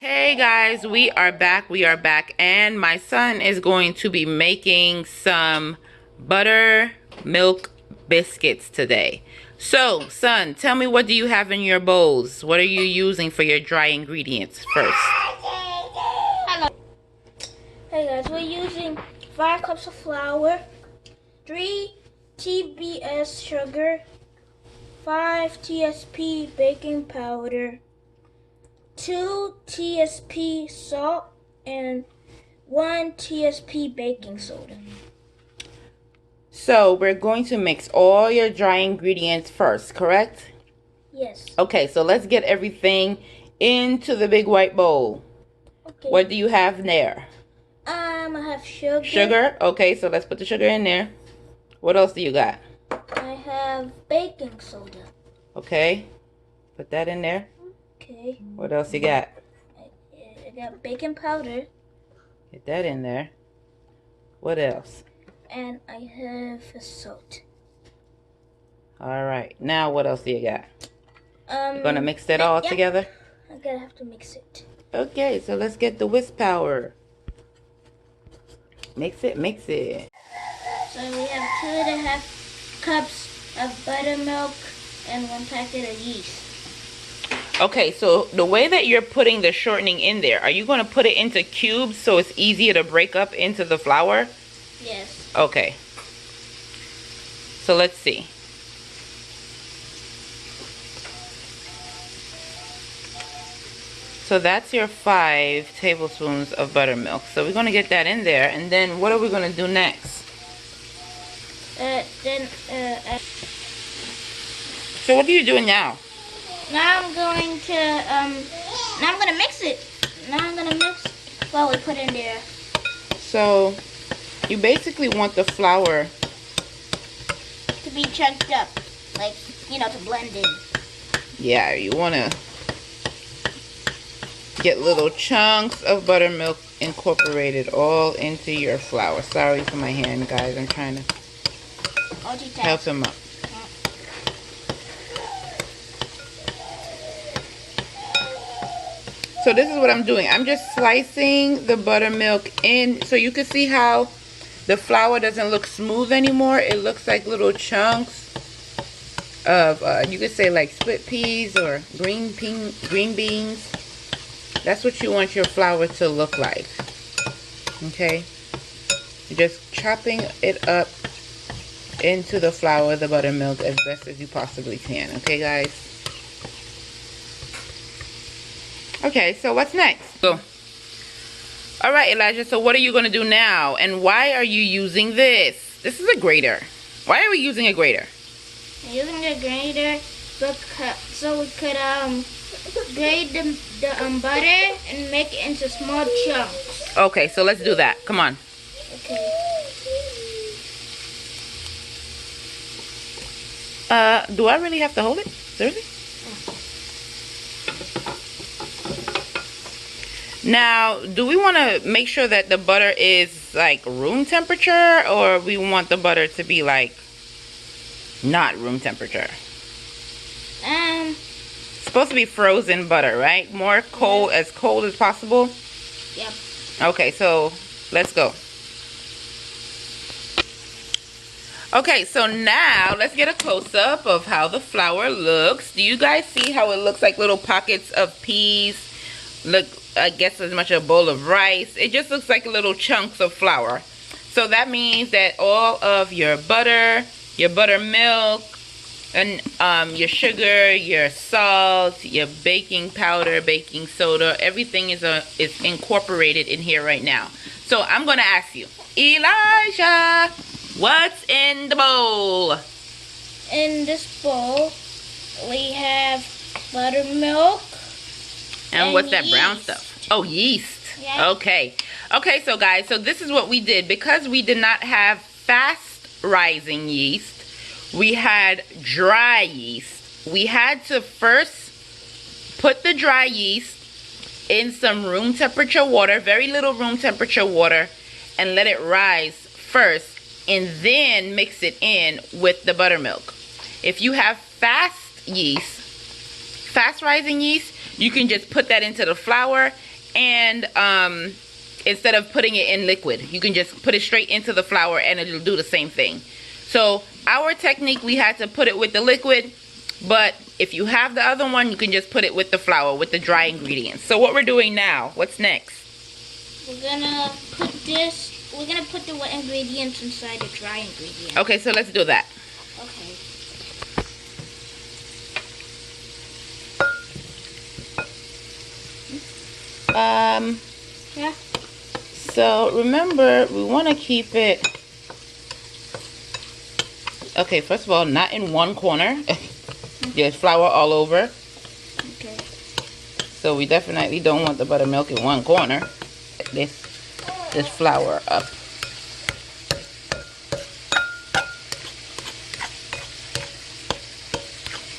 Hey guys, we are back, and my son is going to be making some buttermilk biscuits today. So, son, tell me, what do you have in your bowls? What are you using for your dry ingredients first? Hello. Hey guys, we're using 5 cups of flour, 3 TBS sugar, 5 TSP baking powder, 2 TSP salt, and 1 TSP baking soda. So, we're going to mix all your dry ingredients first, correct? Yes. Okay, so let's get everything into the big white bowl. Okay. What do you have there? I have sugar. Sugar? Okay, so let's put the sugar in there. What else do you got? I have baking soda. Okay, put that in there. Okay. What else you got? I got baking powder. Get that in there. What else? And I have salt. All right. Now what else do you got? You're gonna mix that all yeah. together? I'm gonna have to mix it. Okay, so let's get the whisk power. Mix it, mix it. So we have 2.5 cups of buttermilk and 1 packet of yeast. Okay, so the way that you're putting the shortening in there, are you gonna put it into cubes so it's easier to break up into the flour? Yes. Okay. So let's see. So that's your 5 tablespoons of buttermilk. So we're gonna get that in there, and then what are we gonna do next? So what are you doing now? Now I'm going to now I'm gonna mix it. Now I'm gonna mix what we put in there. So you basically want the flour To be chunked up, like, to blend in. Yeah, you want to get little chunks of buttermilk incorporated all into your flour. Sorry for my hand, guys. I'm trying to help him up. So this is what I'm doing. I'm just slicing the buttermilk in so you can see how the flour doesn't look smooth anymore. It looks like little chunks of, you could say like split peas or green beans. That's what you want your flour to look like. Okay? You're just chopping it up into the flour, the buttermilk, as best as you possibly can. Okay, guys? Okay, so what's next? So, all right, Elijah, so what are you going to do now? And why are you using this? This is a grater. Why are we using a grater? I'm using a grater so we could grate the butter and make it into small chunks. Okay, so let's do that. Come on. Okay. Do I really have to hold it? Seriously? Now, do we want to make sure that the butter is like room temperature, or we want the butter to be like not room temperature? It's supposed to be frozen butter, right? More cold, as cold as possible? Yep. Okay, so let's go. Okay, so now let's get a close-up of how the flour looks. Do you guys see how it looks like little pockets of peas? Look, I guess as much as a bowl of rice. It just looks like little chunks of flour. So that means that all of your butter, your buttermilk, and your sugar, your salt, your baking powder, baking soda, everything is incorporated in here right now. So I'm gonna ask you, Elijah, what's in the bowl? In this bowl, we have buttermilk. And what's that yeast. brown stuff? Oh, yeast. Yeah. Okay. Okay, so guys, so this is what we did. Because we did not have fast rising yeast, we had dry yeast. We had to first put the dry yeast in some room temperature water, very little room temperature water, and let it rise first, and then mix it in with the buttermilk. If you have fast rising yeast, you can just put that into the flour and instead of putting it in liquid, you can just put it straight into the flour and it'll do the same thing. So our technique, we had to put it with the liquid, but if you have the other one, you can just put it with the flour, with the dry ingredients. So what we're doing now, what's next? We're gonna put the wet ingredients inside the dry ingredients. Okay, so let's do that. Okay. Yeah. So remember, we want to keep it, okay, first of all, not in one corner. There's flour all over. Okay. So we definitely don't want the buttermilk in one corner. This flour up.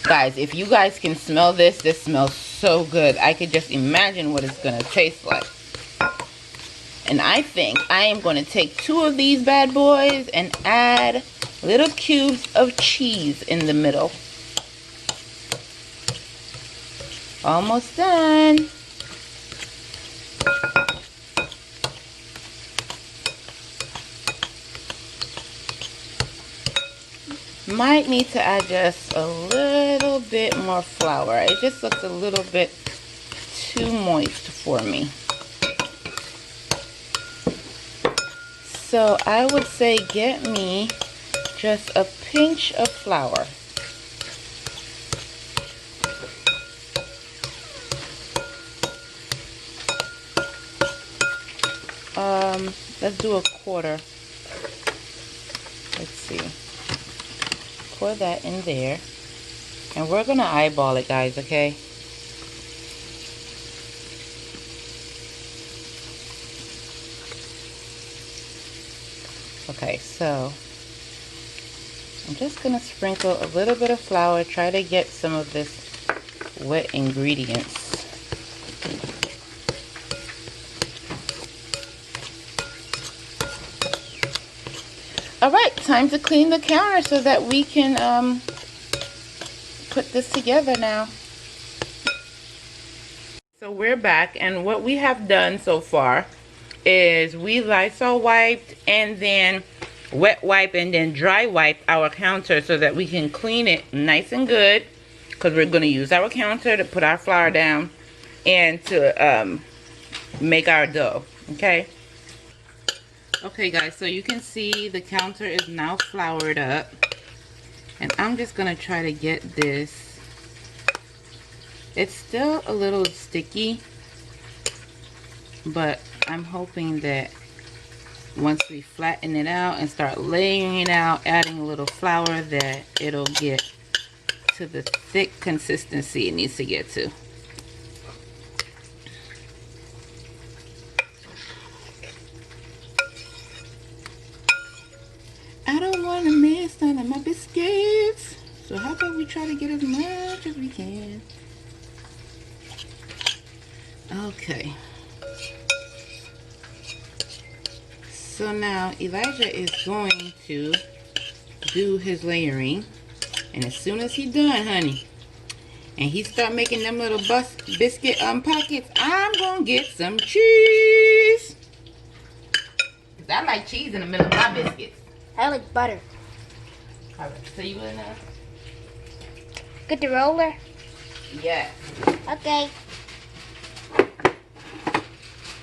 Guys, if you guys can smell this, this smells so good. I could just imagine what it's going to taste like. And I think I am going to take 2 of these bad boys and add little cubes of cheese in the middle. Almost done. Might need to add just a little bit more flour. It just looks a little bit too moist for me. So I would say get me just a pinch of flour. Let's do a quarter. Let's see. Pour that in there. And we're gonna eyeball it, guys, okay? Okay, so I'm just gonna sprinkle a little bit of flour, try to get some of this wet ingredients. Alright, time to clean the counter so that we can put this together now. So we're back, and what we have done so far is we Lysol wiped and then wet wipe and then dry wipe our counter so that we can clean it nice and good, because we're going to use our counter to put our flour down and to make our dough. Okay guys, so you can see the counter is now floured up, and I'm just going to try to get this. It's still a little sticky, but I'm hoping that once we flatten it out and start layering it out, adding a little flour, that it'll get to the thick consistency it needs to get to. I don't want to miss none of my biscuits, so how about we try to get as much as we can. Okay. So now Elijah is going to do his layering, and as soon as he's done, honey, and he start making them little biscuit pockets, I'm gonna get some cheese. 'Cause I like cheese in the middle of my biscuits. I like butter. Alright, so you gonna Get the roller? yeah. Okay.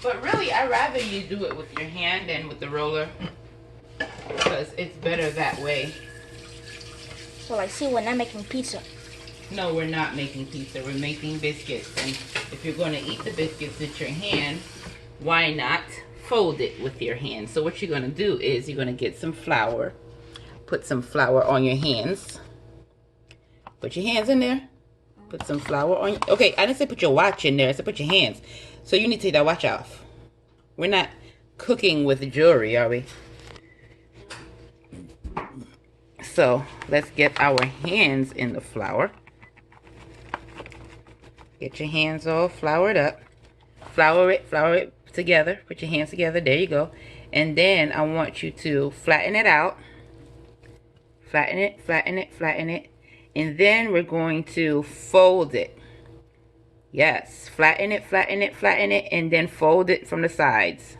But really, I'd rather you do it with your hand than with the roller, because it's better that way. So I see we're not making pizza. No, we're not making pizza. We're making biscuits. And if you're going to eat the biscuits with your hand, why not fold it with your hand? So what you're going to do is you're going to get some flour. Put some flour on your hands. Put your hands in there. Put some flour on your... Okay, I didn't say put your watch in there. I said put your hands. So you need to take that watch off. We're not cooking with jewelry, are we? So let's get our hands in the flour. Get your hands all floured up. Flour it together. Put your hands together. There you go. And then I want you to flatten it out. Flatten it, flatten it, flatten it. And then we're going to fold it. Yes, flatten it, flatten it, flatten it, and then fold it from the sides.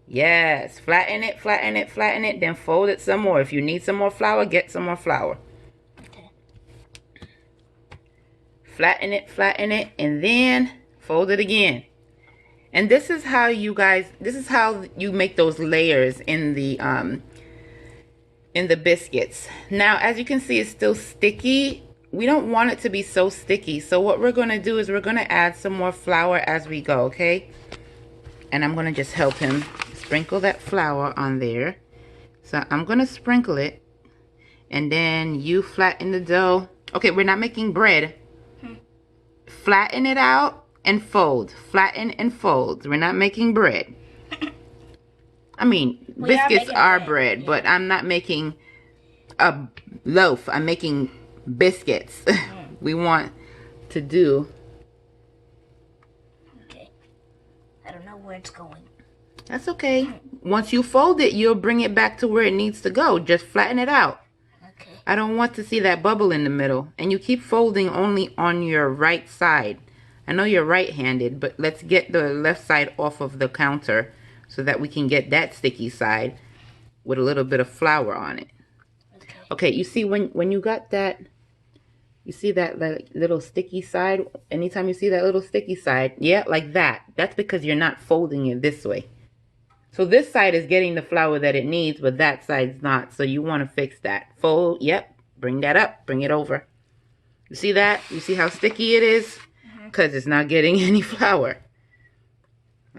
Yes, flatten it, flatten it, flatten it, then fold it some more. If you need some more flour, get some more flour. Okay. Flatten it, and then fold it again. And this is how you guys, this is how you make those layers in the biscuits. Now, as you can see, it's still sticky. We don't want it to be so sticky. So what we're going to do is we're going to add some more flour as we go, okay? And I'm going to just help him sprinkle that flour on there. So I'm going to sprinkle it. And then you flatten the dough. Okay, we're not making bread. Flatten it out and fold. Flatten and fold. We're not making bread. I mean, biscuits are bread, but I'm not making a loaf. I'm making biscuits. We want to do. Okay. I don't know where it's going. That's okay. Once you fold it, you'll bring it back to where it needs to go. Just flatten it out. Okay. I don't want to see that bubble in the middle. And you keep folding only on your right side. I know you're right-handed, but let's get the left side off of the counter so that we can get that sticky side with a little bit of flour on it. Okay, you see when you got that, you see that little sticky side? Anytime you see that little sticky side, yeah, like that. That's because you're not folding it this way. So this side is getting the flour that it needs, but that side's not. So you want to fix that. Fold, yep, bring that up, bring it over. You see that? You see how sticky it is? Because it's not getting any flour.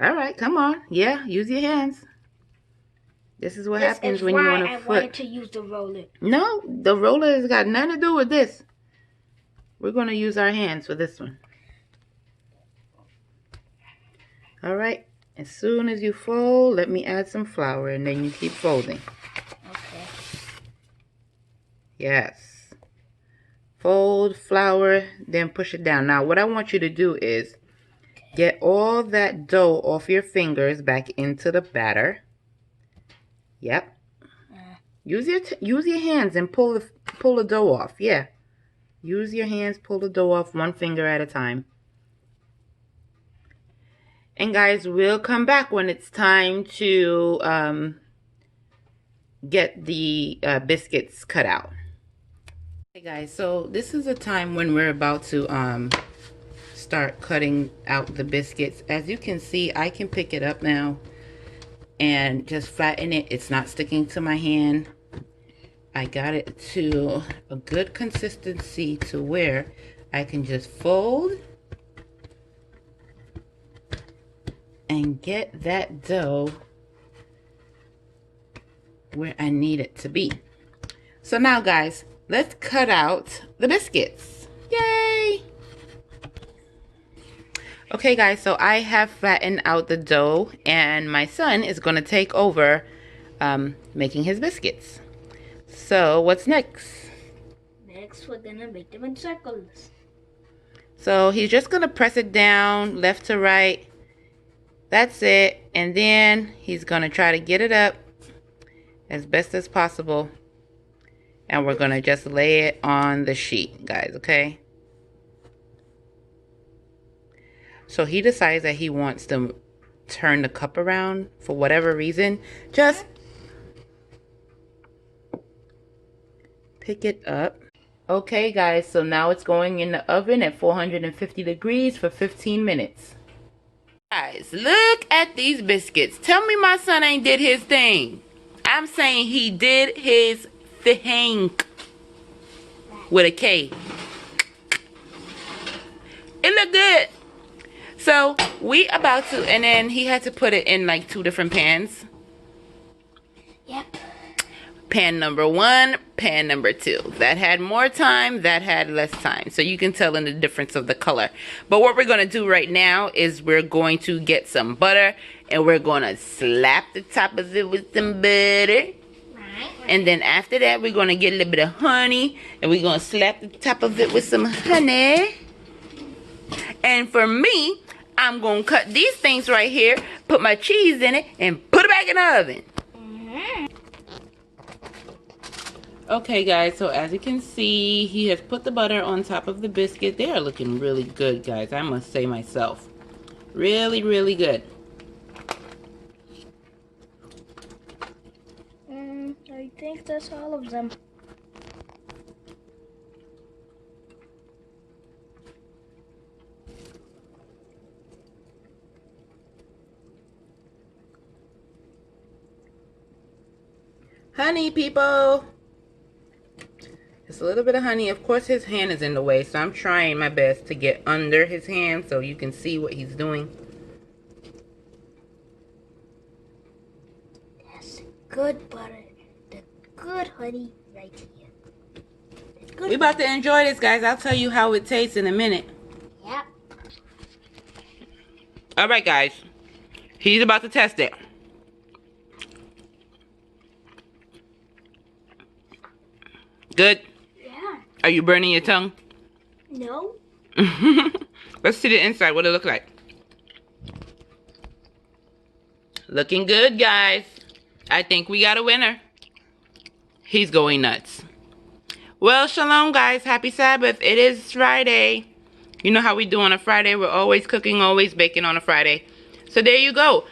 All right, come on. Yeah, use your hands. This is what happens when you want to foot. I wanted to use the roller. No, the roller has got nothing to do with this. We're going to use our hands for this one. All right. As soon as you fold, let me add some flour, and then you keep folding. Okay. Yes. Fold, flour, then push it down. Now, what I want you to do is get all that dough off your fingers back into the batter. Yep. Use your hands and pull the dough off. Yeah. Use your hands, pull the dough off one finger at a time. And guys, we'll come back when it's time to get the biscuits cut out. Hey guys, so this is a time when we're about to start cutting out the biscuits. As you can see, I can pick it up now and just flatten it. It's not sticking to my hand. I got it to a good consistency to where I can just fold and get that dough where I need it to be. So now guys, let's cut out the biscuits. Yay! Okay guys, so I have flattened out the dough and my son is going to take over making his biscuits. So what's next? Next, we're going to make them in circles. So he's just going to press it down left to right. That's it. And then he's going to try to get it up as best as possible. And we're going to just lay it on the sheet, guys, okay? So he decides that he wants to turn the cup around for whatever reason. Just pick it up. Okay, guys, so now it's going in the oven at 450 degrees for 15 minutes. Guys, look at these biscuits. Tell me my son ain't did his thing. I'm saying he did his thing with a K. It look good. So we about to, and then he had to put it in like 2 different pans. Yep. Pan number 1, pan number 2. That had more time, that had less time. So you can tell in the difference of the color. But what we're going to do right now is we're going to get some butter. And we're going to slap the top of it with some butter. And then after that, we're going to get a little bit of honey. And we're going to slap the top of it with some honey. And for me, I'm going to cut these things right here. Put my cheese in it. And put it back in the oven. Okay, guys, so as you can see, he has put the butter on top of the biscuit. They are looking really good, guys. I must say myself. Really, really good. I think that's all of them. Honey, people. Just a little bit of honey. Of course, his hand is in the way, so I'm trying my best to get under his hand so you can see what he's doing. That's good butter. The good honey right here. We're about to enjoy this, guys. I'll tell you how it tastes in a minute. Yep. All right, guys. He's about to test it. Good? Yeah. Are you burning your tongue? No. Let's see the inside, what it look like. Looking good, guys. I think we got a winner. He's going nuts. Well, shalom, guys. Happy Sabbath. It is Friday. You know how we do on a Friday. We're always cooking, always baking on a Friday. So there you go.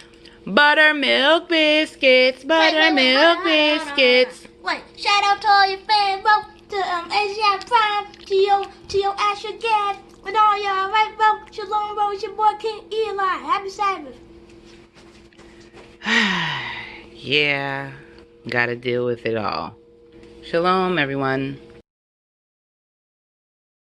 Buttermilk biscuits. Buttermilk biscuits. Wait, shout out to all your fans, bro. To Asia Prime, to your Asher Gad, and all y'all, right, bro? Shalom, bro. It's your boy King Eli. Happy Sabbath. Yeah, gotta deal with it all. Shalom, everyone.